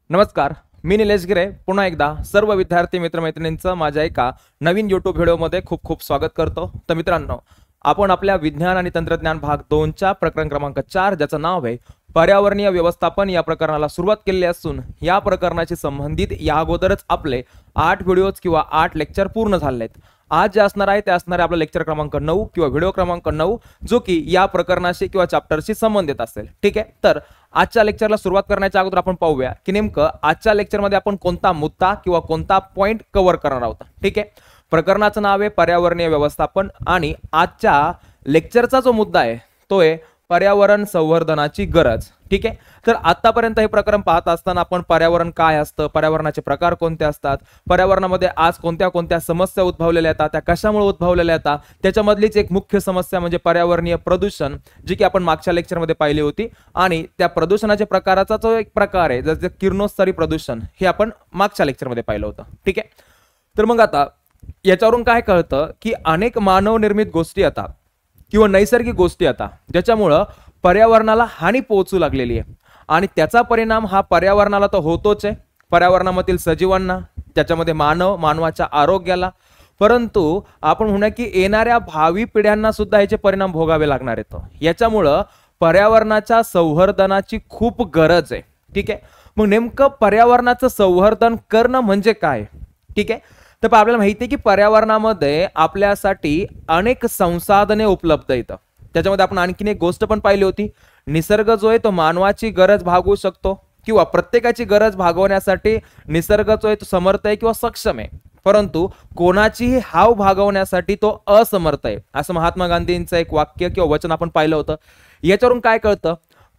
नमस्कार, मी निलेश गिरे पुन्हा एकदा सर्व विद्यार्थी मित्रमैत्रिणींचं माझ्या एका नवीन यूट्यूब व्हिडिओमध्ये खूप खूप स्वागत करतो। तर मित्रांनो, आपण आपल्या विज्ञान आणि तंत्रज्ञान भाग 2च्या प्रकरण क्रमांक 4 ज्याचं नाव आहे पर्यावरणीय व्यवस्थापन या प्रकरणाला सुरुवात केली असून या प्रकरणाशी संबंधित या अगोदरच आपले 8 व्हिडिओज किंवा 8 लेक्चर पूर्ण झाले आहेत। आज जे असणार आहे ते असणार आहे आपला लेक्चर क्रमांक 9 किंवा व्हिडिओ क्रमांक 9 जो की या प्रकरणाशी किंवा चॅप्टरशी संबंधित असेल। ठीक आहे, तर आजच्या लेक्चरला सुरुवात करण्याच्या अगोदर आपण पाहूया की नेमकं आजच्या लेक्चरमध्ये आपण कोणता मुद्दा किंवा कोणता पॉइंट कव्हर करणार आहोत। ठीक आहे, प्रकरणाचं नाव आहे पर्यावरणीय व्यवस्थापन आणि आजच्या लेक्चरचा जो मुद्दा आहे तो आहे पर्यावरण संवर्धनाची गरज। ठीक आहे, तर आतापर्यंत हे प्रकरण पाहत असताना आपण पर्यावरण काय असतं, पर्यावरणाचे प्रकार कोणते असतात, पर्यावरणामध्ये आज कोणत्या कोणत्या समस्या उद्भवलेल्या येतात, त्या कशामुळे उद्भवलेल्या येतात, त्याच्यामधलीच एक मुख्य समस्या म्हणजे पर्यावरणीय प्रदूषण जी की आपण मागच्या लेक्चरमध्ये पाहिली होती आणि त्या प्रदूषणाच्या प्रकाराचा जो एक प्रकार आहे जसे किरणोत्सर्गी प्रदूषण हे आपण मागच्या लेक्चरमध्ये पाहिलं होतं। ठीक आहे, तर मग आता याच्यावरून काय कळतं की अनेक मानव निर्मित गोष्टी येतात किंवा नैसर्गिक गोष्टी येतात ज्याच्यामुळं पर्यावरणाला हानी पोहोचू लागलेली आहे आणि त्याचा परिणाम हा पर्यावरणाला तर होतोच आहे, पर्यावरणामधील सजीवांना, त्याच्यामध्ये मानवाच्या आरोग्याला, परंतु आपण म्हणूया की येणाऱ्या भावी पिढ्यांना सुद्धा याचे परिणाम भोगावे लागणार आहेत। याच्यामुळं पर्यावरणाच्या संवर्धनाची खूप गरज आहे। ठीक आहे, मग नेमकं पर्यावरणाचं संवर्धन करणं म्हणजे काय? ठीक आहे, तर आपल्याला माहिती आहे की पर्यावरणामध्ये आपल्यासाठी अनेक संसाधने उपलब्ध आहेत। त्याच्यामध्ये आपण आणखीन एक गोष्ट पण पाहिली होती, निसर्ग जो आहे तो मानवाची गरज भागवू शकतो किंवा प्रत्येकाची गरज भागवण्यासाठी निसर्ग जो आहे तो समर्थ आहे किंवा सक्षम आहे, परंतु कोणाचीही हाव भागवण्यासाठी तो असमर्थ आहे, असं महात्मा गांधींचं एक वाक्य किंवा वचन आपण पाहिलं होतं। याच्यावरून काय कळतं,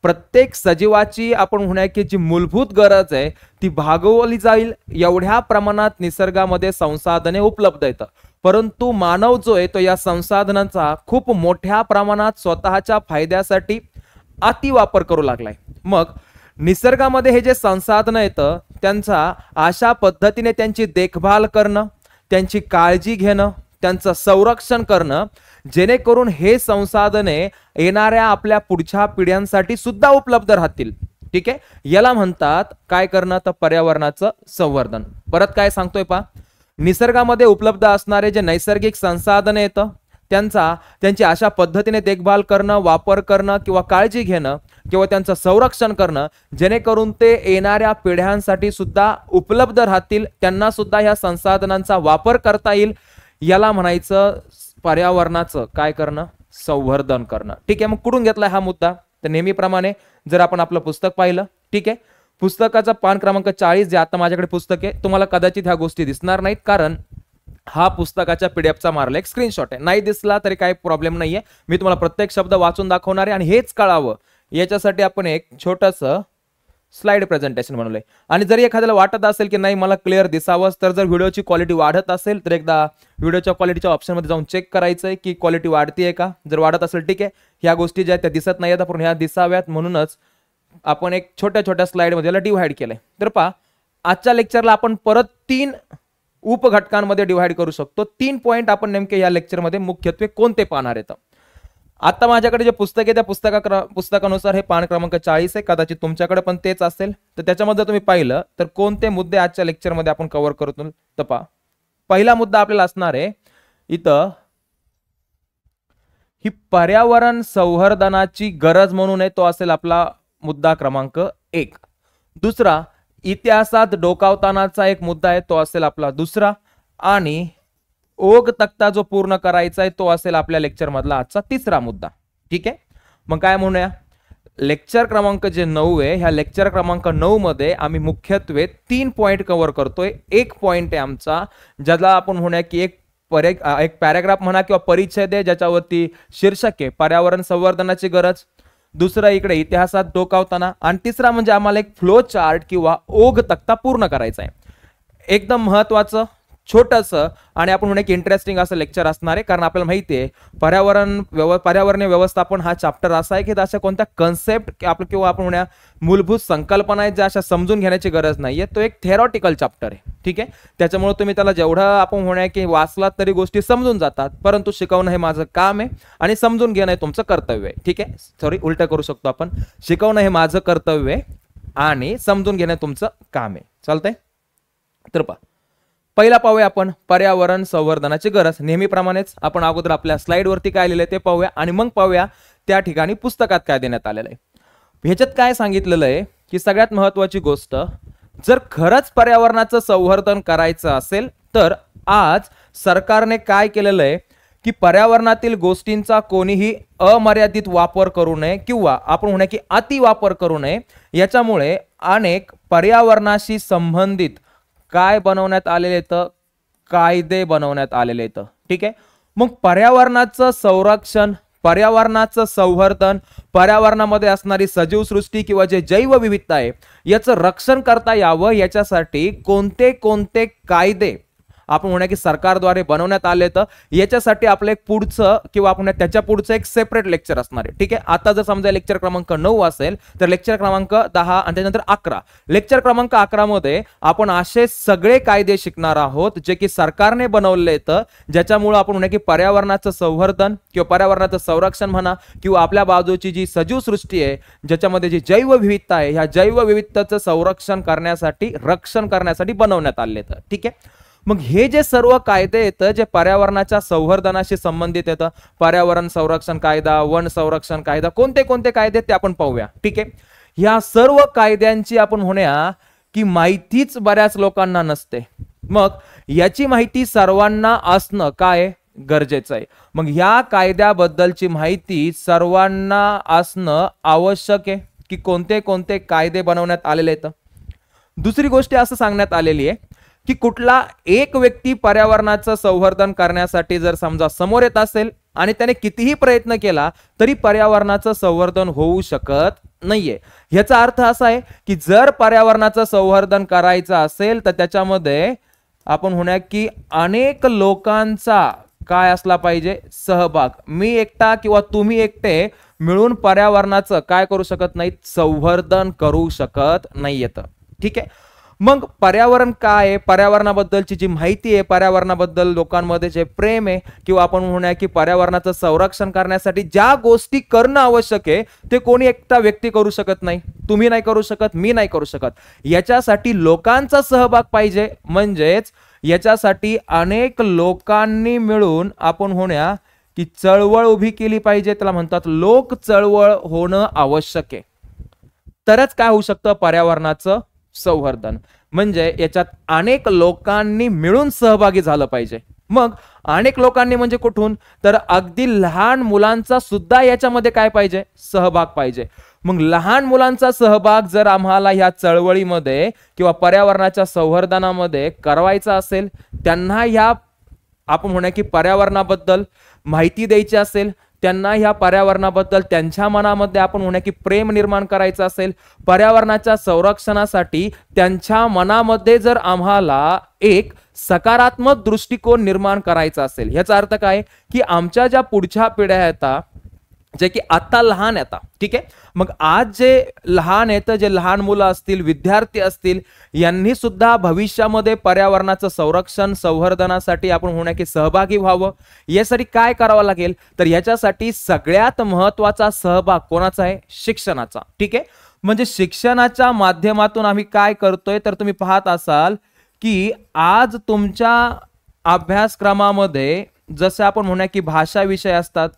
प्रत्येक सजीवाची आपण म्हणूया की जी मूलभूत गरज आहे ती भागवली जाईल एवढ्या प्रमाणात निसर्गामध्ये संसाधने उपलब्ध आहेत, परंतु मानव जो आहे तो या संसाधनांचा खूप मोठ्या प्रमाणात स्वतःच्या फायद्यासाठी अतिवापर करू लागलाय। मग निसर्गामध्ये हे जे संसाधन आहेत त्यांचा अशा पद्धतीने त्यांची देखभाल करणं, त्यांची काळजी घेणं, त्यांचं संरक्षण करणं जेणेकरून हे संसाधने येणाऱ्या आपल्या पुढच्या पिढ्यांसाठी सुद्धा उपलब्ध राहतील। ठीक आहे, याला म्हणतात काय करणं, तर पर्यावरणाचं संवर्धन। परत काय सांगतोय पहा, निसर्गामध्ये उपलब्ध असणारे जे नैसर्गिक संसाधने आहेत त्यांची अशा पद्धतीने देखभाल करणं, वापर करणं किंवा काळजी घेणं किंवा त्यांचं संरक्षण करणं जेणेकरून ते येणाऱ्या पिढ्यांसाठी सुद्धा उपलब्ध राहतील, त्यांना सुद्धा ह्या संसाधनांचा वापर करता येईल, याला म्हणायचं पर्यावरणाचं काय करणं, संवर्धन करणं। ठीक आहे, मग कुठून घेतलाय हा मुद्दा, तर नेहमीप्रमाणे जर आपण आपलं पुस्तक पाहिलं, ठीक आहे, पुस्तकाचा पान क्रमांक 40 जे आता माझ्याकडे पुस्तक आहे, तुम्हाला कदाचित ह्या गोष्टी दिसणार नाहीत कारण हा पुस्तकाच्या पीडीएफचा मारला एक स्क्रीनशॉट आहे, नाही दिसला तरी काही प्रॉब्लेम नाहीये, मी तुम्हाला प्रत्येक शब्द वाचून दाखवणार आहे आणि हेच कळावं याच्यासाठी आपण एक छोटंसं स्लाइड प्रेझेंटेशन बनवलंय। आणि जरी एखाद्याला वाटत असेल की नाही मला क्लिअर दिसावंच, तर जर व्हिडिओची क्वालिटी वाढत असेल तर एकदा व्हिडिओच्या क्वालिटीच्या ऑप्शनमध्ये जाऊन चेक करायचं आहे की क्वालिटी वाढतीये का, जर वाढत असेल ठीक आहे, ह्या गोष्टी ज्या त्या दिसत नाहीत पण ह्या दिसाव्यात म्हणूनच आपण एक छोट्या छोट्या स्लाइडमध्ये याला डिव्हाइड केलंय। तर पहा, आजच्या लेक्चरला आपण परत 3 उपघटकांमध्ये डिव्हाइड करू शकतो। 3 पॉइंट आपण नेमके या लेक्चरमध्ये मुख्यत्वे कोणते पाहणार आहेत। आता माझ्याकडे जे पुस्तक आहे त्या पुस्तकानुसार हे पान क्रमांक 40 आहे, कदाचित तुमच्याकडे पण तेच असेल, तर त्याच्यामध्ये तुम्ही पाहिलं तर कोणते मुद्दे आजच्या लेक्चरमध्ये आपण कव्हर करतो, तर पहा, पहिला मुद्दा आपल्याला असणार आहे इथं ही पर्यावरण संवर्धनाची गरज म्हणून आहे, तो असेल आपला मुद्दा क्रमांक 1। दुसरा, इतिहासात डोकावतानाचा एक मुद्दा आहे तो असेल आपला दुसरा, आणि ओघ तक्ता जो पूर्ण करायचा आहे तो असेल आपल्या लेक्चर मधला आजचा तिसरा मुद्दा। ठीक आहे, मग काय म्हणूया, लेक्चर क्रमांक जे 9 आहे, ह्या लेक्चर क्रमांक 9 मध्ये आम्ही मुख्यत्वे 3 पॉइंट कव्हर करतोय। एक पॉइंट आहे आमचा ज्याला आपण म्हणूया की एक पॅराग्राफ म्हणा किंवा परिच्छेद आहे ज्याच्यावरती शीर्षक आहे पर्यावरण संवर्धनाची गरज, दुसरा इकडे इतिहासात डोकावताना, आणि तिसरा म्हणजे आम्हाला एक फ्लो चार्ट किंवा ओघ तक्ता पूर्ण करायचा आहे। एकदम महत्वाचं छोटंसं आणि आपण म्हणूया की इंटरेस्टिंग असं लेक्चर असणार आहे, कारण आपल्याला माहिती आहे पर्यावरणीय व्यवस्थापन हा चॅप्टर असा आहे की अशा कोणत्या कन्सेप्ट किंवा आपण म्हणूया मूलभूत संकल्पना आहेत ज्या अशा समजून घेण्याची गरज नाहीये, तो एक थेरॉटिकल चॅप्टर आहे। ठीक आहे, त्याच्यामुळे तुम्ही त्याला जेवढं आपण म्हणूया की वाचलात तरी गोष्टी समजून जातात, परंतु शिकवणं हे माझं काम आहे आणि समजून घेणं हे तुमचं कर्तव्य आहे। ठीक आहे, सॉरी उलट करू शकतो आपण, शिकवणं हे माझं कर्तव्य आहे आणि समजून घेणं तुमचं काम आहे. चालतंय? तर पहिला पाहूया आपण पर्यावरण संवर्धनाची गरज. नेहमीप्रमाणेच आपण अगोदर आपल्या स्लाइड वरती काय लिहिलंय ते पाहूया आणि मग पाहूया त्या ठिकाणी पुस्तकात काय देण्यात आलेलं आहे. ह्याच्यात काय सांगितलेलं आहे की सगळ्यात महत्वाची गोष्ट, जर खरंच पर्यावरणाचं संवर्धन करायचं असेल तर आज सरकारने काय केलेलं आहे की पर्यावरणातील गोष्टींचा कोणीही अमर्यादित वापर करू नये किंवा आपण म्हणूया की अति वापर करू नये. याच्यामुळे अनेक पर्यावरणाशी संबंधित काय बनवण्यात आलेले आहेत, कायदे बनवण्यात आलेले आहेत. ठीक आहे. मग पर्यावरणाचं संरक्षण, पर्यावरणाचं संवर्धन, पर्यावरणामध्ये असणारी सजीव सृष्टी किंवा जे जैवविविधता आहे याचं रक्षण करता यावं याच्यासाठी कोणते कोणते कायदे आपण म्हणूया की सरकारद्वारे बनवण्यात आले. तर याच्यासाठी आपलं एक पुढचं किंवा आपण त्याच्या पुढचं एक सेपरेट लेक्चर असणार आहे. ठीक आहे. आता जर समजा लेक्चर क्रमांक 9 असेल तर लेक्चर क्रमांक 10 आणि त्यानंतर 11, लेक्चर क्रमांक 11 मध्ये आपण असे सगळे कायदे शिकणार आहोत जे की सरकारने बनवले तर ज्याच्यामुळे आपण म्हणूया की पर्यावरणाचं संवर्धन किंवा पर्यावरणाचं संरक्षण म्हणा किंवा आपल्या बाजूची जी सजीव सृष्टी आहे ज्याच्यामध्ये जी जैवविविधता आहे ह्या जैवविविधतेचं संरक्षण करण्यासाठी, रक्षण करण्यासाठी बनवण्यात आले. तर ठीक आहे. मग हे जे सर्व कायदे येतं जे पर्यावरणाच्या संवर्धनाशी संबंधित येतं, पर्यावरण संरक्षण कायदा, वन संरक्षण कायदा, कोणते कोणते कायदे ते आपण पाहूया. ठीक आहे. या सर्व कायद्यांची आपण म्हणूया की माहितीच बऱ्याच लोकांना नसते. मग याची माहिती सर्वांना असणं काय गरजेचं आहे. मग या कायद्याबद्दलची माहिती सर्वांना असणं आवश्यक आहे की कोणते कोणते कायदे बनवण्यात आलेले आहेत. दुसरी गोष्ट असं सांगण्यात आलेली आहे की कुठला एक व्यक्ती पर्यावरणाचं संवर्धन करण्यासाठी जर समजा समोर येत असेल आणि त्याने कितीही प्रयत्न केला तरी पर्यावरणाचं संवर्धन होऊ शकत नाहीये. याचा अर्थ असा आहे की जर पर्यावरणाचं संवर्धन करायचं असेल तर त्याच्यामध्ये आपण म्हणूया की अनेक लोकांचा काय असला पाहिजे, सहभाग. मी एकटा किंवा तुम्ही एकटे मिळून पर्यावरणाचं काय करू शकत नाहीत, संवर्धन करू शकत नाहीयेत. ठीक आहे. मग पर्यावरण काय आहे, पर्यावरणाबद्दलची जी माहिती आहे, पर्यावरणाबद्दल लोकांमध्ये जे प्रेम आहे किंवा आपण म्हणूया की पर्यावरणाचं संरक्षण करण्यासाठी ज्या गोष्टी करणं आवश्यक आहे ते कोणी एकटा व्यक्ती करू शकत नाही. तुम्ही नाही करू शकत, मी नाही करू शकत. याच्यासाठी लोकांचा सहभाग पाहिजे. म्हणजेच याच्यासाठी अनेक लोकांनी मिळून आपण म्हणूया की चळवळ उभी केली पाहिजे. त्याला म्हणतात लोक चळवळ होणं आवश्यक आहे. तरच काय होऊ शकतं, पर्यावरणाचं संवर्धन. म्हणजे याच्यात अनेक लोकांनी मिळून सहभागी झालं पाहिजे. मग अनेक लोकांनी म्हणजे कुठून, तर अगदी लहान मुलांचा सुद्धा याच्यामध्ये काय पाहिजे, सहभाग पाहिजे. मग लहान मुलांचा सहभाग जर आम्हाला ह्या चळवळीमध्ये किंवा पर्यावरणाच्या संवर्धनामध्ये करावायचा असेल, त्यांना ह्या आपण म्हणूया की पर्यावरणाबद्दल माहिती द्यायची असेल, त्यांना ह्या पर्यावरणाबद्दल त्यांच्या मनामध्ये आपण म्हणूया की प्रेम निर्माण करायचं असेल, पर्यावरणाच्या संरक्षणासाठी त्यांच्या मनामध्ये जर आम्हाला एक सकारात्मक दृष्टिकोन निर्माण करायचा असेल, याचा अर्थ काय की आमच्या ज्या पुढच्या पिढ्या येतात जे की आता लहान येतात, ठीक आहे, मग आज जे लहान येतं, जे लहान मुलं असतील, विद्यार्थी असतील, यांनी सुद्धा भविष्यामध्ये पर्यावरणाचं संरक्षण संवर्धनासाठी आपण म्हणूया की सहभागी व्हावं. यासाठी काय करावं लागेल, तर याच्यासाठी सगळ्यात महत्वाचा सहभाग कोणाचा आहे, शिक्षणाचा. ठीक आहे. म्हणजे शिक्षणाच्या माध्यमातून आम्ही काय करतोय, तर तुम्ही पाहत असाल की आज तुमच्या अभ्यासक्रमामध्ये जसं आपण म्हणूया की भाषा विषय असतात,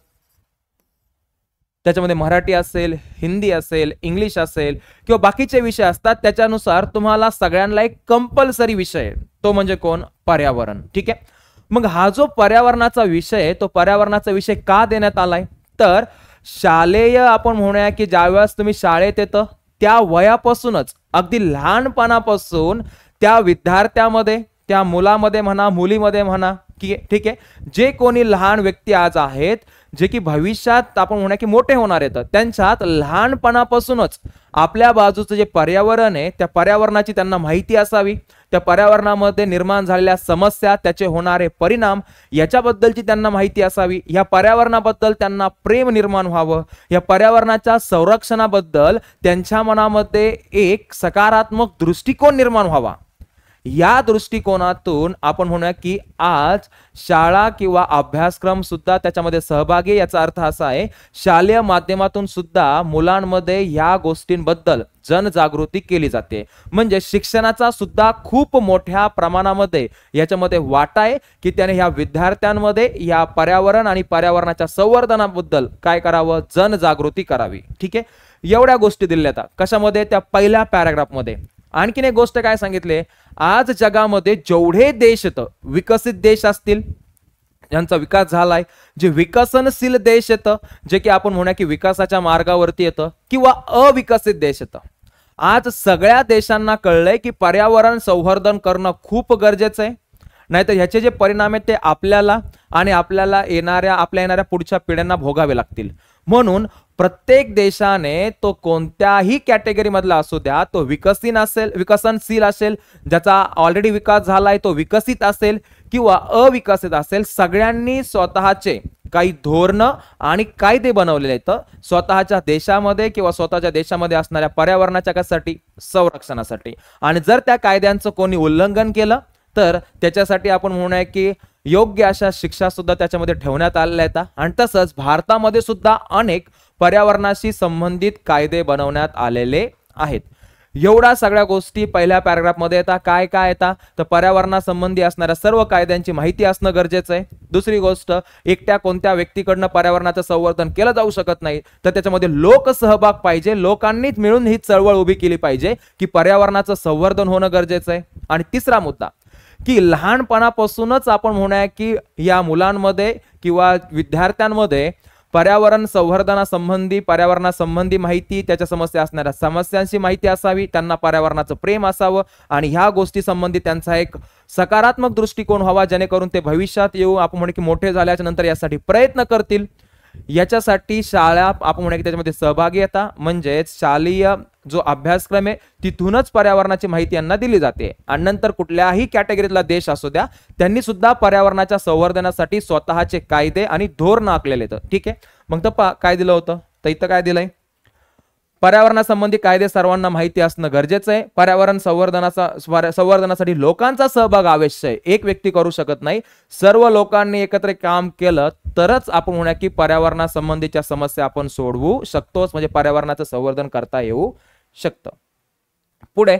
त्याच्यामध्ये मराठी असेल, हिंदी असेल, इंग्लिश असेल किंवा बाकीचे विषय असतात, त्याच्यानुसार तुम्हाला सगळ्यांना एक कंपल्सरी विषय आहे, तो म्हणजे कोण, पर्यावरण. ठीक आहे. मग हा जो पर्यावरणाचा विषय आहे, तो पर्यावरणाचा विषय का देण्यात आलाय, तर शालेय आपण म्हणूया की ज्यावेळेस तुम्ही शाळेत येतं त्या वयापासूनच, अगदी लहानपणापासून त्या विद्यार्थ्यामध्ये, त्या मुलामध्ये म्हणा, मुलीमध्ये म्हणा, की ठीक आहे, जे कोणी लहान व्यक्ती आज आहेत जे की भविष्यात आपण म्हणूया की मोठे होणार आहेत, त्यांच्यात लहानपणापासूनच आपल्या बाजूचं जे पर्यावरण आहे त्या पर्यावरणाची त्यांना माहिती असावी, त्या पर्यावरणामध्ये निर्माण झालेल्या समस्या, त्याचे होणारे परिणाम याच्याबद्दलची त्यांना माहिती असावी, या पर्यावरणाबद्दल त्यांना प्रेम निर्माण व्हावं, या पर्यावरणाच्या संरक्षणाबद्दल त्यांच्या मनामध्ये एक सकारात्मक दृष्टिकोन निर्माण व्हावा. या दृष्टिकोनातून आपण म्हणूया की आज शाळा किंवा अभ्यासक्रम सुद्धा त्याच्यामध्ये सहभागी, याचा अर्थ असा आहे शालेय माध्यमातून सुद्धा मुलांमध्ये या गोष्टींबद्दल जनजागृती केली जाते. म्हणजे शिक्षणाचा सुद्धा खूप मोठ्या प्रमाणामध्ये याच्यामध्ये वाटा आहे की त्याने ह्या विद्यार्थ्यांमध्ये या पर्यावरण आणि पर्यावरणाच्या संवर्धनाबद्दल काय करावं, जनजागृती करावी. ठीक आहे, एवढ्या गोष्टी दिल्या आहेत. कशामध्ये? त्या पहिल्या पॅराग्राफ मध्ये. आणखीन एक गोष्ट काय सांगितले, आज जगामध्ये जेवढे देश आहेत, विकसित देश असतील ज्यांचा विकास झालाय, जे विकसनशील देश येतं, जे की आपण म्हणूया की विकासाच्या मार्गावरती येतं, किंवा अविकसित देश येतं, आज सगळ्या देशांना कळलंय की पर्यावरण संवर्धन करणं खूप गरजेचं आहे. नाहीतर ह्याचे जे परिणाम आहेत ते आपल्याला आणि आपल्या येणाऱ्या पुढच्या पिढ्यांना भोगावे लागतील. म्हणून प्रत्येक देशाने तो कोणत्याही कॅटेगरी मधला असू द्या, तो विकसनशील असेल, ज्याचा ऑलरेडी विकास झालाय, तो विकसित असेल किंवा अविकसित असेल, सगळ्यांनी स्वतःचे काही धोरण आणि कायदे बनवलेले आहेत स्वतःच्या देशामध्ये किंवा स्वतःच्या देशामध्ये असणाऱ्या पर्यावरणाच्या कशासाठी, संरक्षणासाठी. आणि जर त्या कायद्यांचं कोणी उल्लंघन केलं तर त्याच्यासाठी आपण म्हणूया की योग्य अशा शिक्षा सुद्धा त्याच्यामध्ये ठेवण्यात आलेल्या आहेत. आणि तसंच भारतामध्ये सुद्धा अनेक पर्यावरणाशी संबंधित कायदे बनवण्यात आलेले आहेत. एवढ्या सगळ्या गोष्टी पहिल्या पॅराग्राफ मध्ये येतात. काय काय येतात तर पर्यावरणासंबंधी असणाऱ्या सर्व कायद्यांची माहिती असणं गरजेचं आहे. दुसरी गोष्ट, एकट्या कोणत्या व्यक्तीकडनं पर्यावरणाचं संवर्धन केलं जाऊ शकत नाही, तर त्याच्यामध्ये लोकसहभाग पाहिजे. लोकांनीच मिळून ही चळवळ उभी केली पाहिजे की पर्यावरणाचं संवर्धन होणं गरजेचं आहे. आणि तिसरा मुद्दा की लहानपणापासूनच आपण म्हणूया की या मुलांमध्ये किंवा विद्यार्थ्यांमध्ये पर्यावरण पर्यावरणासंबंधी माहिती, त्याच्या समस्या असणाऱ्या समस्यांची माहिती असावी, त्यांना पर्यावरणाचं प्रेम असावं आणि ह्या गोष्टी संबंधी त्यांचा एक सकारात्मक दृष्टिकोन व्हावा, जेणेकरून ते भविष्यात येऊ आपण म्हणू की मोठे झाल्याच्या नंतर यासाठी प्रयत्न करतील. याच्यासाठी शाळा आपण म्हणू की त्याच्यामध्ये सहभागी येतात. म्हणजे शालेय जो अभ्यासक्रम आहे तिथूनच पर्यावरणाची माहिती यांना दिली जाते. आणि नंतर कुठल्याही कॅटेगरीतला देश असू द्या, त्यांनी सुद्धा पर्यावरणाच्या संवर्धनासाठी स्वतःचे कायदे आणि धोरण आखलेले आहेत. ठीक आहे, मग तर काय दिलं होतं, तर इथं काय दिलंय, पर्यावरणासंबंधी कायदे सर्वांना माहिती असणं गरजेचं आहे. पर्यावरण संवर्धनासाठी लोकांचा सहभाग आवश्यक आहे. एक व्यक्ती करू शकत नाही, सर्व लोकांनी एकत्र काम केलं तरच आपण म्हणूया की पर्यावरणासंबंधीच्या समस्या आपण सोडवू शकतोच, म्हणजे पर्यावरणाचं संवर्धन करता येऊ शकतं. पुढे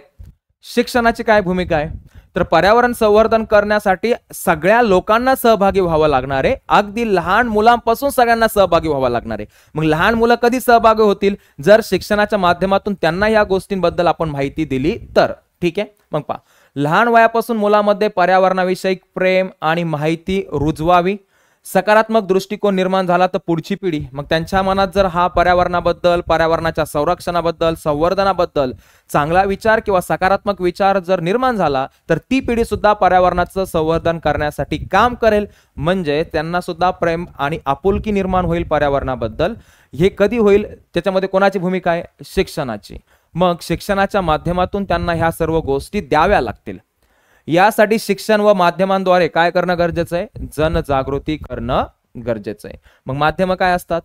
शिक्षणाची काय भूमिका आहे, तर पर्यावरण संवर्धन करण्यासाठी सगळ्या लोकांना सहभागी व्हावं लागणार आहे. अगदी लहान मुलांपासून सगळ्यांना सहभागी व्हावं लागणार आहे. मग लहान मुलं कधी सहभागी होतील, जर शिक्षणाच्या माध्यमातून त्यांना या गोष्टींबद्दल आपण माहिती दिली तर. ठीक आहे, मग पहा, लहान वयापासून मुलांमध्ये पर्यावरणाविषयी प्रेम आणि माहिती रुजवावी. सकारात्मक दृष्टिकोन निर्माण झाला तर पुढची पिढी, मग त्यांच्या मनात जर हा पर्यावरणाबद्दल, पर्यावरणाच्या संरक्षणाबद्दल, संवर्धनाबद्दल चांगला विचार किंवा सकारात्मक विचार जर निर्माण झाला तर ती पिढी सुद्धा पर्यावरणाचं संवर्धन करण्यासाठी काम करेल. म्हणजे त्यांना सुद्धा प्रेम आणि आपुलकी निर्माण होईल पर्यावरणाबद्दल. हे कधी होईल, त्याच्यामध्ये कोणाची भूमिका आहे, शिक्षणाची. मग शिक्षणाच्या माध्यमातून त्यांना ह्या सर्व गोष्टी द्याव्या लागतील. यासाठी शिक्षण व माध्यमांद्वारे काय करणं गरजेचं आहे, जनजागृती करणं गरजेचं आहे. मग माध्यम काय असतात,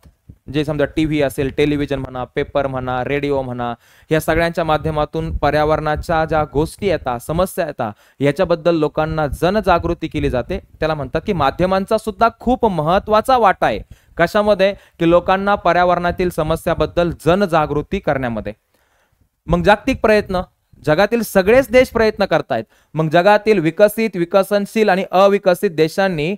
जे समजा टीव्ही असेल, टेलिव्हिजन म्हणा, पेपर म्हणा, रेडिओ म्हणा, या सगळ्यांच्या माध्यमातून पर्यावरणाच्या ज्या गोष्टी येतात, समस्या येतात, याच्याबद्दल लोकांना जनजागृती केली जाते. त्याला म्हणतात की माध्यमांचा सुद्धा खूप महत्वाचा वाटा आहे. कशामध्ये, की लोकांना पर्यावरणातील समस्याबद्दल जनजागृती करण्यामध्ये. मग जागतिक प्रयत्न, जगातील सगळेच देश प्रयत्न करतायत. मग जगातील विकसित, विकसनशील आणि अविकसित देशांनी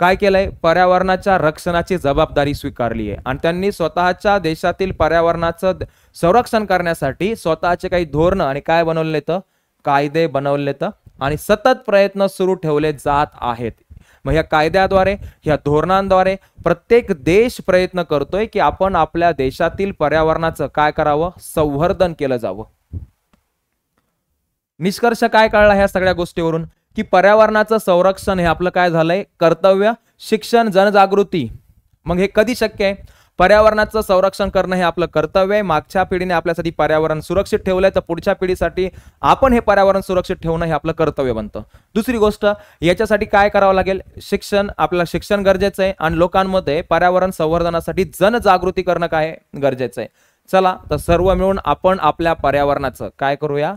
काय केलंय, पर्यावरणाच्या रक्षणाची जबाबदारी स्वीकारली आहे. आणि त्यांनी स्वतःच्या देशातील पर्यावरणाचं संरक्षण करण्यासाठी स्वतःचे काही धोरण आणि काय बनवलेत, कायदे बनवलेत आणि सतत प्रयत्न सुरू ठेवले जात आहेत. मग या कायद्याद्वारे, या धोरणांद्वारे प्रत्येक देश प्रयत्न करतोय की आपण आपल्या देशातील पर्यावरणाचं काय करावं, संवर्धन केलं जावं. निष्कर्ष काय कळला ह्या सगळ्या गोष्टीवरून, की पर्यावरणाचं संरक्षण हे आपलं काय झालंय, कर्तव्य. शिक्षण, जनजागृती, मग हे कधी शक्य आहे, पर्यावरणाचं संरक्षण करणं हे आपलं कर्तव्य आहे. मागच्या पिढीने आपल्यासाठी पर्यावरण सुरक्षित ठेवलंय, तर पुढच्या पिढीसाठी आपण हे पर्यावरण सुरक्षित ठेवणं हे आपलं कर्तव्य बनतं. दुसरी गोष्ट, याच्यासाठी काय करावं लागेल, आपलं शिक्षण गरजेचं आहे आणि लोकांमध्ये पर्यावरण संवर्धनासाठी जनजागृती करणं काय गरजेचं आहे. चला तर सर्व मिळून आपण आपल्या पर्यावरणाचं काय करूया,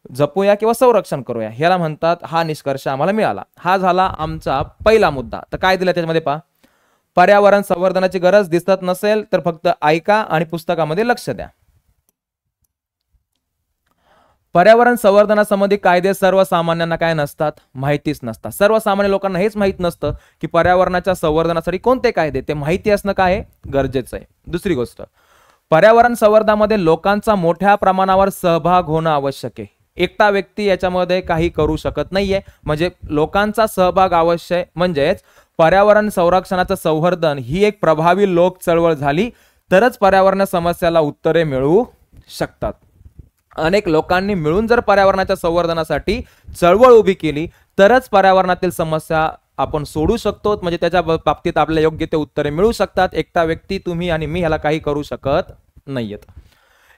जपूया किंवा संरक्षण करूया, ह्याला म्हणतात. हा निष्कर्ष आम्हाला मिळाला. हा झाला आमचा पहिला मुद्दा. तर काय दिलं त्याच्यामध्ये पहा, पर्यावरण संवर्धनाची गरज दिसत नसेल तर फक्त ऐका आणि पुस्तकामध्ये लक्ष द्या. पर्यावरण संवर्धनासंबंधी कायदे सर्वसामान्यांना काय नसतात, माहितीच नसतात. सर्वसामान्य लोकांना हेच माहित नसतं की पर्यावरणाच्या संवर्धनासाठी कोणते कायदे, ते माहिती असणं काय गरजेचं आहे. दुसरी गोष्ट, पर्यावरण संवर्धनामध्ये लोकांचा मोठ्या प्रमाणावर सहभाग होणं आवश्यक आहे. एकटा व्यक्ती याच्यामध्ये काही करू शकत नाहीये, म्हणजे लोकांचा सहभाग आवश्यक आहे. म्हणजेच पर्यावरण संरक्षणाचं संवर्धन ही एक प्रभावी लोक चळवळ झाली तरच पर्यावरण समस्याला उत्तरे मिळू शकतात. अनेक लोकांनी मिळून जर पर्यावरणाच्या संवर्धनासाठी चळवळ उभी केली तरच पर्यावरणातील समस्या आपण सोडू शकतो, म्हणजे त्याच्या बाबतीत आपल्याला योग्य ते उत्तरे मिळू शकतात. एकटा व्यक्ती, तुम्ही आणि मी ह्याला काही करू शकत नाहीयेत.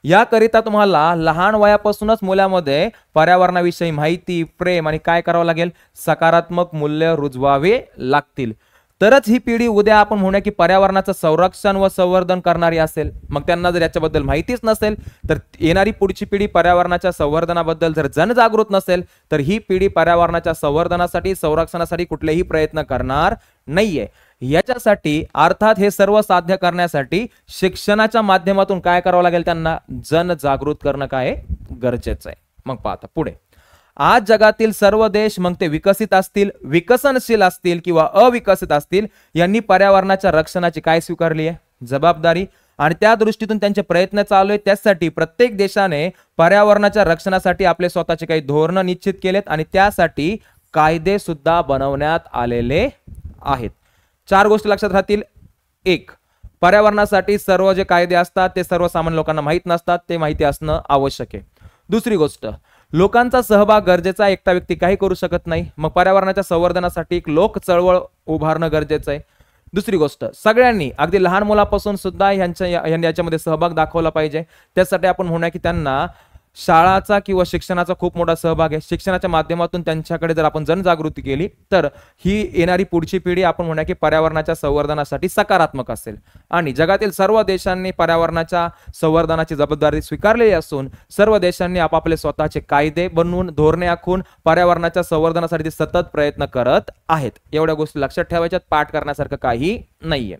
याकरिता तुम्हाला लहान वयापासूनच मुलामध्ये पर्यावरणाविषयी माहिती, प्रेम आणि काय करावं लागेल, सकारात्मक मूल्य रुजवावे लागतील. तरच ही पिढी उद्या आपण म्हणूया की पर्यावरणाचं संरक्षण व संवर्धन करणारी असेल. मग त्यांना जर याच्याबद्दल माहितीच नसेल तर येणारी पुढची पिढी पर्यावरणाच्या संवर्धनाबद्दल जर जनजागृत नसेल तर ही पिढी पर्यावरणाच्या संवर्धनासाठी, संरक्षणासाठी कुठलेही प्रयत्न करणार नाहीये. याच्यासाठी अर्थात हे सर्व साध्य करण्यासाठी शिक्षणाच्या माध्यमातून काय करावं लागेल, त्यांना जनजागृत करणं काय गरजेचं आहे. मग पाहता पुढे, आज जगातील सर्व देश, मग ते विकसित असतील, विकसनशील असतील किंवा अविकसित असतील, यांनी पर्यावरणाच्या रक्षणाची काय स्वीकारली आहे, जबाबदारी, आणि त्या दृष्टीतून त्यांचे प्रयत्न चालू आहेत. त्यासाठी प्रत्येक देशाने पर्यावरणाच्या रक्षणासाठी आपले स्वतःचे काही धोरणं निश्चित केलेत आणि त्यासाठी कायदे सुद्धा बनवण्यात आलेले आहेत. 4 गोष्टी लक्षात राहतील. 1, पर्यावरणासाठी सर्व जे कायदे असतात ते सर्वसामान्य लोकांना माहीत नसतात, ते माहिती असणं आवश्यक आहे. दुसरी गोष्ट, लोकांचा सहभाग गरजेचा, एकटा व्यक्ती काही करू शकत नाही. मग पर्यावरणाच्या संवर्धनासाठी एक लोक चळवळ उभारणं गरजेचं आहे. दुसरी गोष्ट, सगळ्यांनी अगदी लहान मुलापासून सुद्धा याच्यामध्ये सहभाग दाखवला पाहिजे. त्यासाठी आपण म्हणूया की त्यांना शाळाचा किंवा शिक्षणाचा खूप मोठा सहभाग आहे. शिक्षणाच्या माध्यमातून त्यांच्याकडे जर आपण जनजागृती केली तर ही येणारी पुढची पिढी आपण म्हणूया की पर्यावरणाच्या संवर्धनासाठी सकारात्मक असेल. आणि जगातील सर्व देशांनी पर्यावरणाच्या संवर्धनाची जबाबदारी स्वीकारलेली असून सर्व देशांनी आपापले स्वतःचे कायदे बनवून, धोरणे आखून पर्यावरणाच्या संवर्धनासाठी सतत प्रयत्न करत आहेत. एवढ्या गोष्टी लक्षात ठेवायच्यात, पाठ करण्यासारखं काही नाहीये.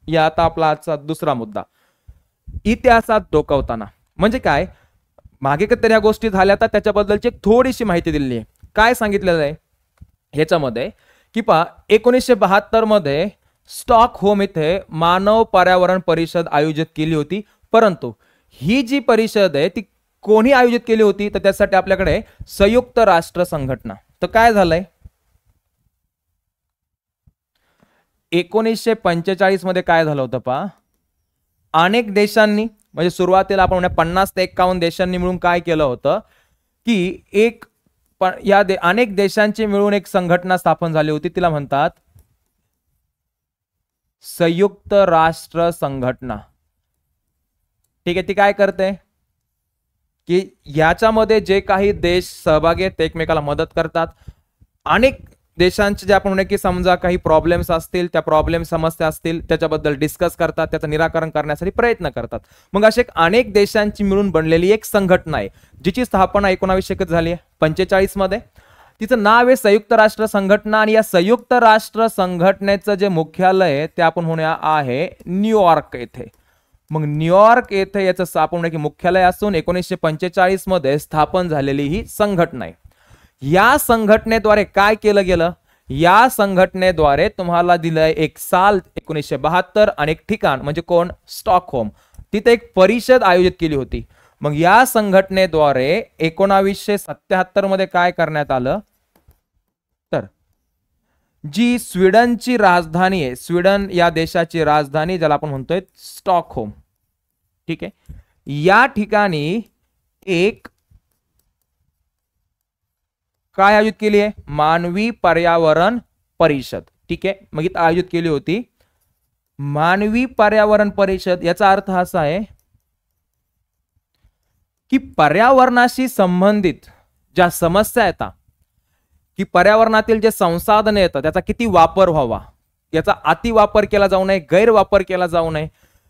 या आता आपला आजचा दुसरा मुद्दा, इतिहासात डोकावताना. म्हणजे काय, मागे कधी या गोष्टी झाल्या तर त्याच्याबद्दलची एक थोडीशी माहिती दिलेली आहे. काय सांगितलेलं आहे ह्याच्यामध्ये की 1972 मध्ये स्टॉकहोम येथे मानव पर्यावरण परिषद आयोजित केली होती. परंतु ही जी परिषद आहे ती कोणी आयोजित केली होती, तर त्यासाठी आपल्याकडे संयुक्त राष्ट्र संघटना. तर काय झालंय, 1945 मध्ये काय झालं होतं अनेक देशांनी, म्हणजे सुरुवातीला आपण 50 ते 51 देशांनी मिळून काय केलं होतं की अनेक देशांची मिळून एक संघटना स्थापन झाली होती. तिला म्हणतात संयुक्त राष्ट्र संघटना. ठीक आहे, ती काय करते की याच्यामध्ये जे काही देश सहभागी आहेत ते एकमेकाला मदत करतात. अनेक देशांचे जे आपण म्हणूया की समजा काही प्रॉब्लेम्स असतील, त्या प्रॉब्लेम समस्या असतील त्याच्याबद्दल डिस्कस करतात, त्याचं निराकरण करण्यासाठी प्रयत्न करतात. मग असे अनेक देशांची मिळून बनलेली एक संघटना आहे जिची स्थापना 1945 झाली आहे 45 मध्ये. तिचं नाव आहे संयुक्त राष्ट्र संघटना. आणि या संयुक्त राष्ट्र संघटनेचं जे मुख्यालय आहे ते आपण म्हणूया आहे न्यूयॉर्क येथे. मग न्यूयॉर्क येथे याचं आपण म्हणूया की मुख्यालय असून 1945 मध्ये स्थापन झालेली ही संघटना आहे. या संघटनेद्वारे काय केलं गेलं, या संघटनेद्वारे तुम्हाला दिलंय एक साल 1972 आणि एक ठिकाण म्हणजे कोण, स्टॉकहोम. तिथे एक परिषद आयोजित केली होती. मग या संघटनेद्वारे 1977 मध्ये काय करण्यात आलं, तर जी स्वीडनची राजधानी आहे, स्वीडन या देशाची राजधानी ज्याला आपण म्हणतोय स्टॉकहोम, ठीक आहे, या ठिकाणी एक काय आयोजित केली आहे, मानवी पर्यावरण परिषद. ठीक आहे, मग इथं आयोजित केली होती मानवी पर्यावरण परिषद. याचा अर्थ असा आहे की पर्यावरणाशी संबंधित ज्या समस्या येतात, की पर्यावरणातील जे संसाधने येतात त्याचा किती वापर व्हावा, याचा अतिवापर केला जाऊ नये, गैरवापर केला जाऊ नये.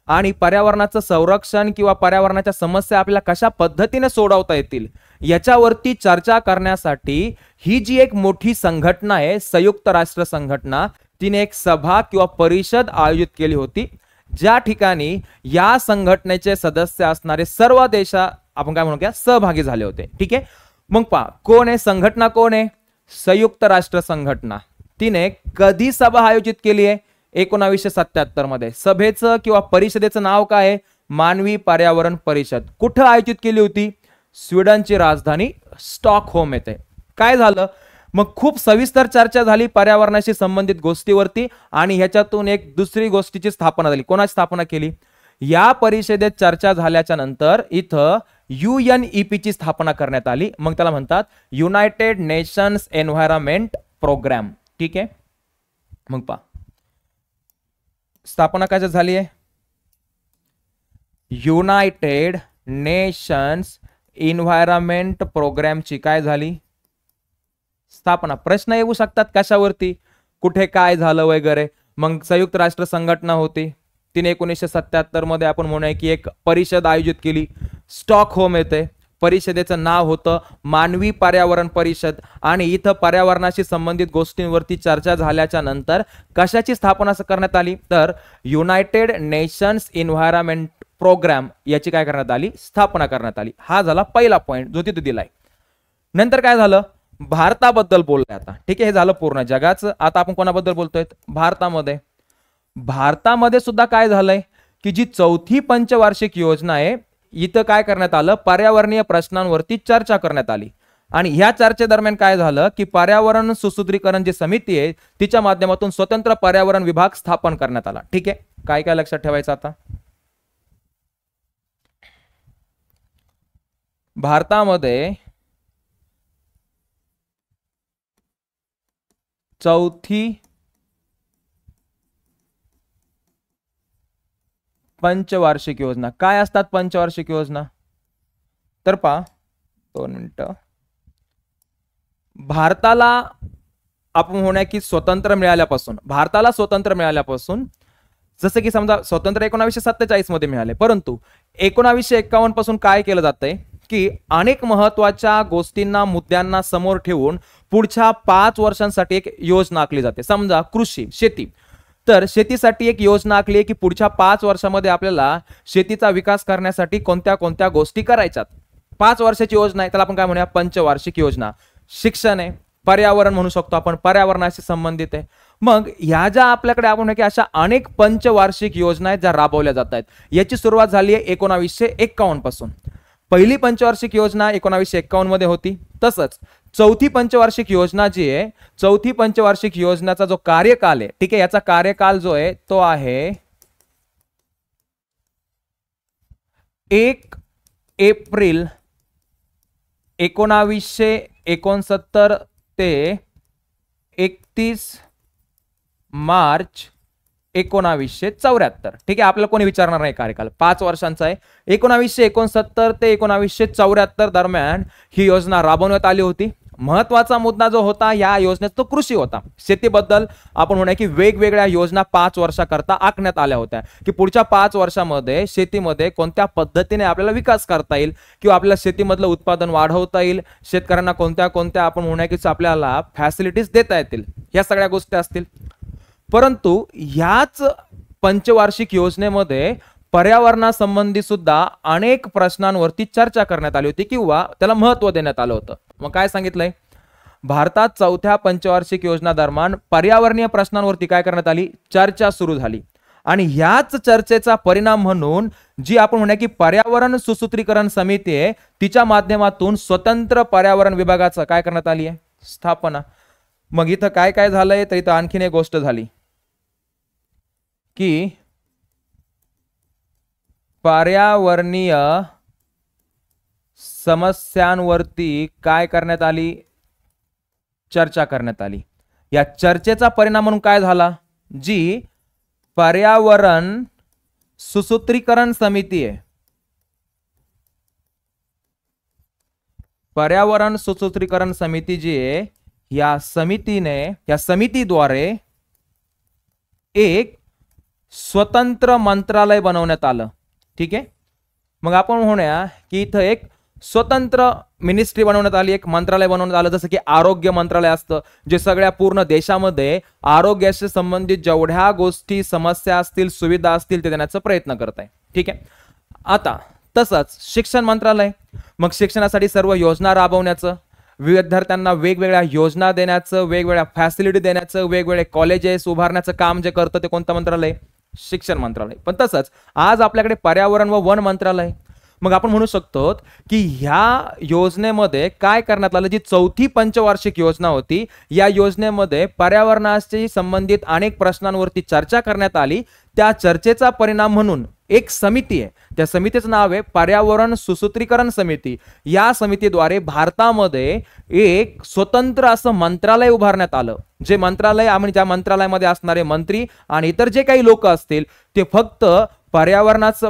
आणि पर्यावरणाचं संरक्षण किंवा पर्यावरणाच्या समस्या आपल्याला कशा पद्धतीने सोडवता येतील याच्यावरती चर्चा करण्यासाठी ही जी एक मोठी संघटना आहे, संयुक्त राष्ट्र संघटना, तिने एक सभा किंवा परिषद आयोजित केली होती, ज्या ठिकाणी या संघटनेचे सदस्य असणारे सर्व देश आपण काय म्हणूया सहभागी झाले होते. ठीक आहे. मग पहा कोण आहे संघटना, कोण आहे संयुक्त राष्ट्र संघटना. तिने कधी सभा आयोजित केली आहे 1977 मध्ये. सभेचं किंवा परिषदेचं नाव काय आहे, मानवी पर्यावरण परिषद. कुठं आयोजित केली होती, स्वीडनची राजधानी स्टॉकहोम येथे. काय झालं मग, खूप सविस्तर चर्चा झाली पर्यावरणाशी संबंधित गोष्टीवरती आणि ह्याच्यातून एक दुसरी गोष्टीची स्थापना झाली. कोणाची स्थापना केली, या परिषदेत चर्चा झाल्याच्या नंतर इथं UNEP ची स्थापना करण्यात आली. मग त्याला म्हणतात युनायटेड नेशन्स एन्व्हायरमेंट प्रोग्राम. ठीक आहे. मग पहा स्थापना काय झाली आहे, युनायटेड नेशन्स एन्व्हायरमेंट प्रोग्रामची काय झाली स्थापना. प्रश्न येऊ शकतात कशावरती, कुठे काय झालं वगैरे. मग संयुक्त राष्ट्र संघटना होती, तिने 1977 मध्ये आपण म्हणूया की एक परिषद आयोजित केली स्टॉकहोम येथे. परिषदेचं नाव होतं मानवी पर्यावरण परिषद आणि इथं पर्यावरणाशी संबंधित गोष्टींवरती चर्चा झाल्याच्या नंतर कशाची स्थापना करण्यात आली, तर युनायटेड नेशन्स एन्व्हायरमेंट प्रोग्राम याची काय करण्यात आली, स्थापना करण्यात आली. हा झाला पहिला पॉइंट जो तिथे दिलाय. नंतर काय झालं, भारताबद्दल बोललोय आता. ठीक आहे, हे झालं पूर्ण जगाचं. आता आपण कोणाबद्दल बोलतोय, भारतामध्ये सुद्धा काय झालंय की जी चौथी पंचवार्षिक योजना आहे इथं काय करण्यात आलं, पर्यावरणीय प्रश्नांवरती चर्चा करण्यात आली. आणि ह्या चर्चेदरम्यान काय झालं की पर्यावरण सुसूत्रीकरण जी समिती आहे तिच्या माध्यमातून स्वतंत्र पर्यावरण विभाग स्थापन करण्यात आला. ठीक आहे, काय काय लक्षात ठेवायचं आता, भारतामध्ये चौथी पंचवार्षिक योजना. काय असतात पंचवार्षिक योजना, तर पहा 2 मिनिटं. भारताला आपण म्हणूया की भारताला स्वतंत्र मिळाल्यापासून जसं की समजा स्वतंत्र 1947 मध्ये मिळाले, परंतु 1951 पासून काय केलं जातंय की अनेक महत्वाच्या गोष्टींना मुद्द्यांना समोर ठेवून पुढच्या 5 वर्षांसाठी एक योजना आखली जाते. समजा कृषी शेती, तर शेतीसाठी एक योजना आखली आहे की पुढच्या 5 वर्षामध्ये आपल्याला शेतीचा विकास करण्यासाठी कोणत्या कोणत्या गोष्टी करायच्यात. 5 वर्षाची योजना आहे, त्याला आपण काय म्हणूया पंचवार्षिक योजना. शिक्षण आहे, पर्यावरण म्हणू शकतो आपण, पर्यावरणाशी संबंधित आहे. मग ह्या ज्या आपल्याकडे आपण की अशा अनेक पंचवार्षिक योजना आहेत ज्या राबवल्या जात आहेत. याची सुरुवात झाली आहे 1951 पासून. पहिली पंचवार्षिक योजना 1951 मध्ये होती. तसंच चौथी पंचवार्षिक योजना जी आहे, चौथी पंचवार्षिक योजनेचा जो कार्यकाल आहे, ठीक आहे, याचा कार्यकाल जो आहे तो आहे 1 एप्रिल 1969 ते 31 मार्च 1974. ठीक आहे, आपल्याला कोणी विचारणार नाही कार्यकाल 5 वर्षांचा आहे. 1969 ते 1974 दरम्यान ही योजना राबवण्यात आली होती. महत्वाचा मुद्दा जो होता या योजनेत तो कृषी होता. शेतीबद्दल आपण म्हणूया की वेगवेगळ्या योजना 5 वर्षाकरता आखण्यात आल्या होत्या की पुढच्या 5 वर्षामध्ये शेतीमध्ये कोणत्या पद्धतीने आपल्याला विकास करता येईल किंवा आपल्याला शेतीमधलं उत्पादन वाढवता येईल, शेतकऱ्यांना कोणत्या कोणत्या आपण म्हणूया की आपल्याला फॅसिलिटीज देता येतील, या सगळ्या गोष्टी असतील. परंतु ह्याच पंचवार्षिक योजनेमध्ये पर्यावरणासंबंधी सुद्धा अनेक प्रश्नांवरती चर्चा करण्यात आली होती किंवा त्याला महत्त्व देण्यात आलं होतं. मग काय सांगितलंय, भारतात चौथ्या पंचवार्षिक योजना दरम्यान पर्यावरणीय प्रश्नांवरती काय करण्यात आली, चर्चा सुरू झाली. आणि ह्याच चर्चेचा परिणाम म्हणून जी आपण म्हणूया की पर्यावरण सुसूत्रीकरण समिती आहे तिच्या माध्यमातून स्वतंत्र पर्यावरण विभागाचं काय करण्यात आली आहे, स्थापना. मग इथं काय काय झालंय, तर इथं आणखीन एक गोष्ट झाली की पर्यावरणीय समस्यांवरती काय करण्यात आली, चर्चा करण्यात आली. या चर्चेचा परिणाम म्हणून काय झाला, जी पर्यावरण सुसूत्रीकरण समिती आहे, पर्यावरण सुसूत्रीकरण समिती जी आहे, या समितीद्वारे एक स्वतंत्र मंत्रालय बनवण्यात आलं. ठीक आहे, मग आपण म्हणूया की इथं एक स्वतंत्र मिनिस्ट्री बनवण्यात आली, एक मंत्रालय बनवण्यात आलं. जसं की आरोग्य मंत्रालय असतं, जे सगळ्या पूर्ण देशामध्ये आरोग्याशी संबंधित जेवढ्या गोष्टी, समस्या असतील, सुविधा असतील ते देण्याचा प्रयत्न करत आहे. ठीक आहे, आता तसंच शिक्षण मंत्रालय, मग शिक्षणासाठी सर्व योजना राबवण्याचं, विद्यार्थ्यांना वेगवेगळ्या योजना देण्याचं, वेगवेगळ्या फॅसिलिटी देण्याचं, वेगवेगळे कॉलेजेस उभारण्याचं काम जे करतं ते कोणतं मंत्रालय? शिक्षण मंत्रालय. पण तसंच आज आपल्याकडे पर्यावरण व वन मंत्रालय. मग आपण म्हणू शकतो की ह्या योजनेमध्ये काय करण्यात आलं, जी चौथी पंचवार्षिक योजना होती, या योजनेमध्ये पर्यावरणाशी संबंधित अनेक प्रश्नांवरती चर्चा करण्यात आली. त्या चर्चेचा परिणाम म्हणून एक समिती आहे, त्या समितीचं नाव आहे पर्यावरण सुसूत्रीकरण समिती. या समितीद्वारे भारतामध्ये एक स्वतंत्र असं मंत्रालय उभारण्यात आलं. जे मंत्रालय आणि ज्या मंत्रालयामध्ये असणारे मंत्री आणि इतर जे काही लोक असतील ते फक्त पर्यावरणाचं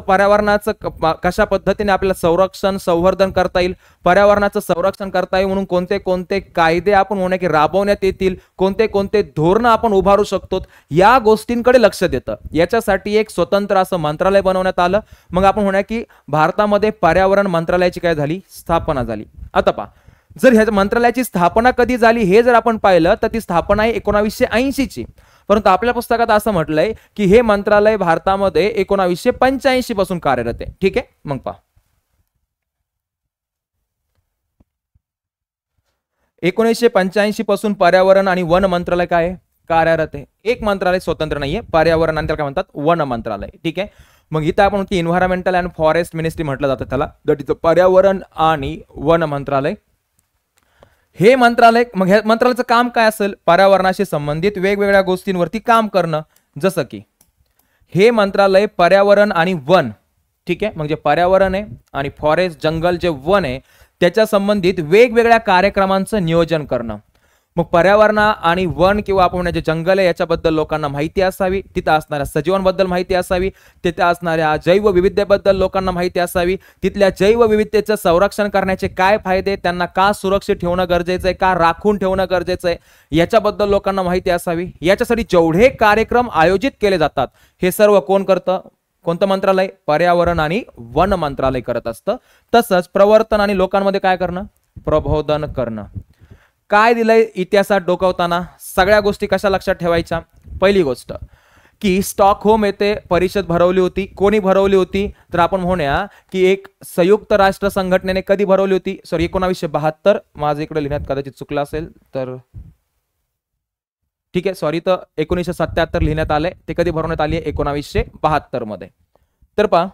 कशा पद्धतीने आपल्याला संरक्षण संवर्धन करता येईल, पर्यावरणाचं संरक्षण करता येईल म्हणून कोणते कोणते कायदे आपण म्हणूया की राबवण्यात येतील, कोणते कोणते धोरणं आपण उभारू शकतो, या गोष्टींकडे लक्ष देतं. याच्यासाठी एक स्वतंत्र असं मंत्रालय बनवण्यात आलं. मग आपण म्हणूया की भारतामध्ये पर्यावरण मंत्रालयाची काय झाली? स्थापना झाली. आता पहा, जर ह्या मंत्रालयाची स्थापना कधी झाली हे जर आपण पाहिलं तर ती स्थापना आहे 1980 ची. परंतु आपल्या पुस्तकात असं म्हटलंय की हे मंत्रालय भारतामध्ये 1985 पासून कार्यरत आहे. ठीक आहे, मग पहा, 1985 पासून पर्यावरण आणि वन मंत्रालय काय कार्यरत आहे. एक मंत्रालय स्वतंत्र नाहीये, पर्यावरण आणि त्याला काय म्हणतात? वन मंत्रालय. ठीक आहे, मग इथं आपण की एन्व्हायरमेंटल अँड फॉरेस्ट मिनिस्ट्री म्हटलं जातं त्याला, दट इज पर्यावरण आणि वन मंत्रालय. हे मंत्रालय, मग ह्या मंत्रालयाचं काम काय असेल? पर्यावरणाशी संबंधित वेगवेगळ्या गोष्टींवरती काम करणं. जसं की हे मंत्रालय पर्यावरण आणि वन, ठीक आहे, म्हणजे पर्यावरण आहे आणि फॉरेस्ट जंगल जे वन आहे त्याच्या संबंधित वेगवेगळ्या कार्यक्रमांचं नियोजन करणं. मग पर्यावरण आणि वन किंवा आपण जे जंगल आहे याच्याबद्दल लोकांना माहिती असावी, तिथं असणाऱ्या सजीवांबद्दल माहिती असावी, तिथे असणाऱ्या जैवविविधतेबद्दल लोकांना माहिती असावी, तिथल्या जैवविविधतेचं संरक्षण करण्याचे काय फायदे, त्यांना का सुरक्षित ठेवणं गरजेचं आहे, का राखून ठेवणं गरजेचं आहे, याच्याबद्दल लोकांना माहिती असावी. याच्यासाठी जेवढे कार्यक्रम आयोजित केले जातात हे सर्व कोण करतं? कोणतं मंत्रालय? पर्यावरण आणि वन मंत्रालय करत असतं. तसंच प्रवर्तन आणि लोकांमध्ये काय करणं? प्रबोधन करणं. काय दिलंय इतिहासात डोकावताना? सगळ्या गोष्टी कशा लक्षात ठेवायच्या? पहिली गोष्ट की स्टॉकहोम येथे परिषद भरवली होती. कोणी भरवली होती? तर आपण म्हणूया की एक संयुक्त राष्ट्र संघटनेने कधी भरवली होती? सॉरी, 1972. माझं इकडे लिहिण्यात कदाचित चुकलं असेल तर ठीक आहे, सॉरी, तर 1977 लिहिण्यात आलंय. ते कधी भरवण्यात आली? 1972 मध्ये. तर पहा,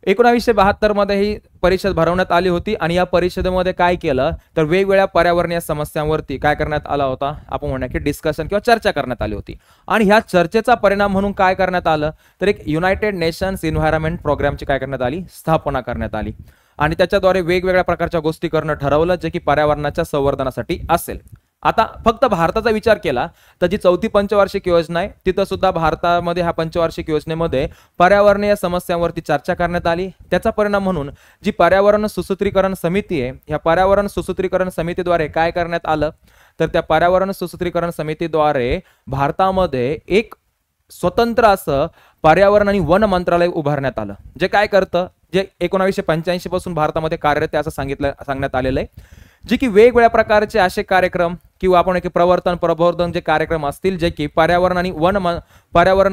1972 मध्ये ही परिषद भरवण्यात आली होती आणि या परिषदेमध्ये काय केलं तर वेगवेगळ्या पर्यावरणीय समस्यांवरती काय करण्यात आला होता? आपण म्हणूया की डिस्कशन किंवा चर्चा करण्यात आली होती. आणि ह्या चर्चेचा परिणाम म्हणून काय करण्यात आलं तर एक युनायटेड नेशन्स एन्व्हायरमेंट प्रोग्रामची काय करण्यात आली? स्थापना करण्यात आली. आणि त्याच्याद्वारे वेगवेगळ्या प्रकारच्या गोष्टी करणं ठरवलं जे की पर्यावरणाच्या संवर्धनासाठी असेल. आता फक्त भारताचा विचार केला तर जी चौथी पंचवार्षिक योजना आहे तिथं सुद्धा भारतामध्ये ह्या पंचवार्षिक योजनेमध्ये पर्यावरणीय समस्यांवरती चर्चा करण्यात आली. त्याचा परिणाम म्हणून जी पर्यावरण सुसूत्रीकरण समिती आहे, ह्या पर्यावरण सुसूत्रीकरण समितीद्वारे काय करण्यात आलं तर त्या पर्यावरण सुसूत्रीकरण समितीद्वारे भारतामध्ये एक स्वतंत्र असं पर्यावरण आणि वन मंत्रालय उभारण्यात आलं. जे काय करतं, जे 1985 पासून भारतामध्ये कार्यरत आहे असं सांगण्यात आलेलं आहे. जे की वेगवेगळ्या प्रकारचे असे कार्यक्रम किंवा आपण प्रवर्तन प्रबोधन जे कार्यक्रम असतील जे की पर्यावरण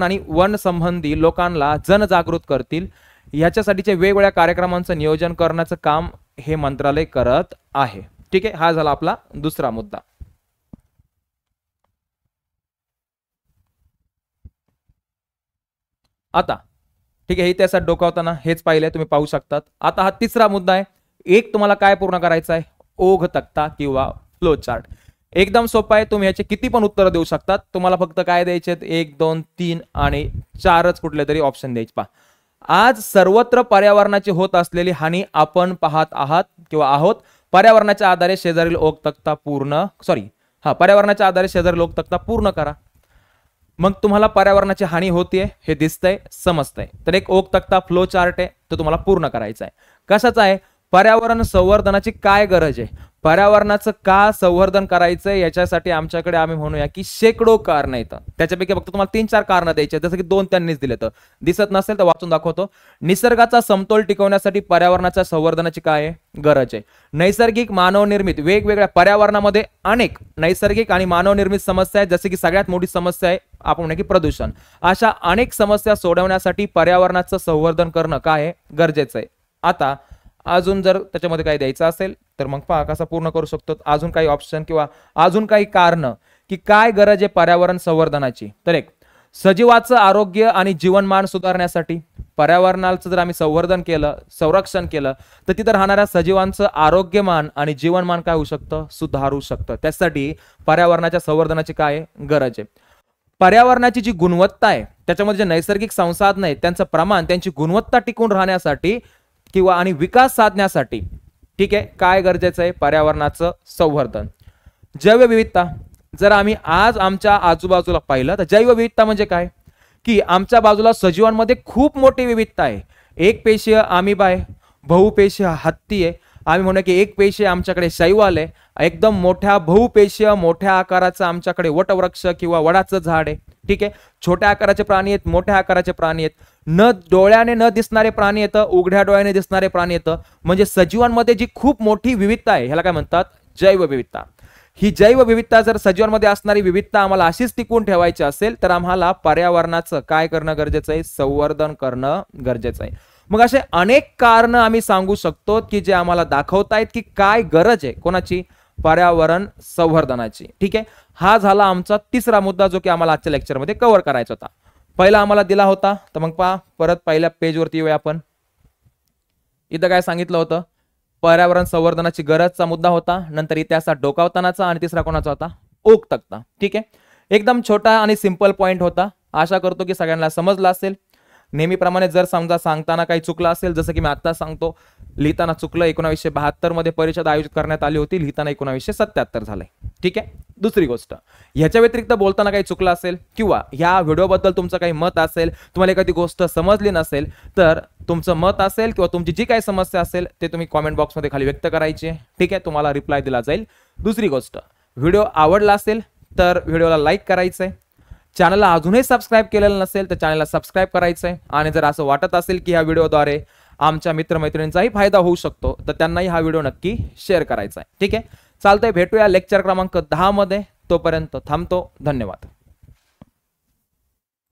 आणि वन संबंधी लोकांना जनजागृत करतील, याच्यासाठीचे वेगवेगळ्या कार्यक्रमांचं नियोजन करण्याचं काम हे मंत्रालय करत आहे. ठीक आहे, हा झाला आपला दुसरा मुद्दा. आता ठीक आहे, इतिहासात डोकावताना हेच पाहिलंय, तुम्ही पाहू शकतात. आता हा तिसरा मुद्दा आहे. एक तुम्हाला काय पूर्ण करायचा आहे? ओघ तक्ता किंवा फ्लो चार्ट. एकदम सोपा आहे, तुम्ही याचे किती पण उत्तर देऊ शकतात. तुम्हाला फक्त काय द्यायचे? 1, 2, 3 आणि 4च कुठले तरी ऑप्शन द्यायचे. पहा, आज सर्वत्र पर्यावरणाची होत असलेली हानी आपण पाहत आहात किंवा आहोत. पर्यावरणाच्या आधारे शेजारील ओघ तक्ता पर्यावरणाच्या आधारे शेजारील ओघ तक्ता पूर्ण करा. मग तुम्हाला पर्यावरणाची हानी होतीये हे दिसतंय, समजतंय. तर एक ओघ तक्ता फ्लो चार्ट आहे, तो तुम्हाला पूर्ण करायचा आहे. कशाचा आहे? पर्यावरण संवर्धनाची काय गरज आहे, पर्यावरणाचं का संवर्धन करायचंय याच्यासाठी आमच्याकडे आम्ही म्हणूया की शेकडो कारणं येतात. त्याच्यापैकी फक्त तुम्हाला 3-4 कारणं द्यायची, जसं की 2 त्यांनीच दिले. तर दिसत नसेल तर वाचून दाखवतो. निसर्गाचा समतोल टिकवण्यासाठी पर्यावरणाच्या संवर्धनाची काय आहे गरज आहे. नैसर्गिक मानवनिर्मित वेगवेगळ्या पर्यावरणामध्ये अनेक नैसर्गिक आणि मानवनिर्मित समस्या आहेत, जसे की सगळ्यात मोठी समस्या आहे आपण म्हणूया की प्रदूषण. अशा अनेक समस्या सोडवण्यासाठी पर्यावरणाचं संवर्धन करणं काय आहे गरजेचं आहे. आता अजून जर त्याच्यामध्ये काही द्यायचं असेल तर मग पहा कसं पूर्ण करू शकतो. अजून काही ऑप्शन किंवा अजून काही कारण की काय गरज आहे पर्यावरण संवर्धनाची. तर एक, सजीवाचं आरोग्य आणि जीवनमान सुधारण्यासाठी पर्यावरणाचं जर आम्ही संवर्धन केलं, संरक्षण केलं, तर तिथं राहणाऱ्या सजीवांचं आरोग्यमान आणि जीवनमान काय होऊ शकतं सुधारू शकतं. त्यासाठी पर्यावरणाच्या संवर्धनाची काय गरज आहे. पर्यावरणाची जी गुणवत्ता आहे त्याच्यामध्ये जे नैसर्गिक संसाधन आहेत त्यांचं प्रमाण, त्यांची गुणवत्ता टिकून राहण्यासाठी किंवा आणि विकास साधण्यासाठी ठीक आहे काय गरजेचं आहे पर्यावरणाचं संवर्धन. जैवविविधता जर आम्ही आज आमच्या आजूबाजूला पाहिलं तर जैवविविधता म्हणजे काय की आमच्या बाजूला सजीवांमध्ये खूप मोठी विविधता आहे. एक पेशीय अमिबा आहे, बहुपेशीय हत्ती आहे, आम्ही म्हणू की एक पेशीय आमच्याकडे शैवाल आहे, एकदम मोठ्या बहुपेशीय मोठ्या आकाराचं आमच्याकडे वटवृक्ष किंवा वडाचं झाड आहे. ठीक आहे, छोट्या आकाराचे प्राणी आहेत, मोठ्या आकाराचे प्राणी आहेत, न डोळ्याने न दिसणारे प्राणी येतं, उघड्या डोळ्याने दिसणारे प्राणी येतं. म्हणजे सजीवांमध्ये जी खूप मोठी विविधता आहे ह्याला काय म्हणतात जैवविविधता. ही जैवविविधता जर सजीवांमध्ये असणारी विविधता आम्हाला अशीच टिकवून ठेवायची असेल तर आम्हाला पर्यावरणाचं काय करणं गरजेचं आहे संवर्धन करणं गरजेचं आहे. मग असे अनेक कारण आम्ही सांगू शकतो की जे आम्हाला दाखवतायत की काय गरज आहे कोणाची पर्यावरण संवर्धनाची. ठीक आहे, हा झाला आमचा तिसरा मुद्दा जो की आम्हाला आजच्या लेक्चरमध्ये कव्हर करायचा होता. पहिला आम्हाला दिला होता तर मग पहा परत पहिल्या पेजवरती येऊया आपण. इथं काय सांगितलं होतं पर्यावरण संवर्धनाची गरजचा मुद्दा होता, नंतर इतिहासात डोकावतानाचा आणि तिसरा कोणाचा होता ओक तक्ता. ठीक आहे, एकदम छोटा आणि सिंपल पॉइंट होता. आशा करतो की सगळ्यांना समजला असेल. नेहमीप्रमाणे जर समजा सांगताना काही चुकलं असेल जसं की मी आता सांगतो लिहिताना चुकलं 1972 मध्ये परिषद आयोजित करण्यात आली होती, लिहिताना 1977 झालंय. ठीक आहे, दुसरी गोष्ट ह्याच्या व्यतिरिक्त बोलताना काही चुकलं असेल किंवा ह्या व्हिडिओबद्दल तुमचं काही मत असेल, तुम्हाला एखादी गोष्ट समजली नसेल तर तुमचं मत असेल किंवा तुमची जी काही समस्या असेल ते तुम्ही कॉमेंट बॉक्समध्ये खाली व्यक्त करायची. ठीक आहे, तुम्हाला रिप्लाय दिला जाईल. दुसरी गोष्ट व्हिडिओ आवडला असेल तर व्हिडिओला लाईक करायचं आहे. चॅनलला अजूनही सबस्क्राईब केलेलं नसेल तर चॅनलला सबस्क्राईब करायचं आहे. आणि जर असं वाटत असेल की ह्या व्हिडिओद्वारे आमच्या मित्रमैत्रिणींचाही फायदा होऊ शकतो तर त्यांनाही हा व्हिडिओ नक्की शेअर करायचा आहे. ठीक आहे, चालतंय, भेटूया लेक्चर क्रमांक 10 मध्ये. तोपर्यंत थांबतो. धन्यवाद.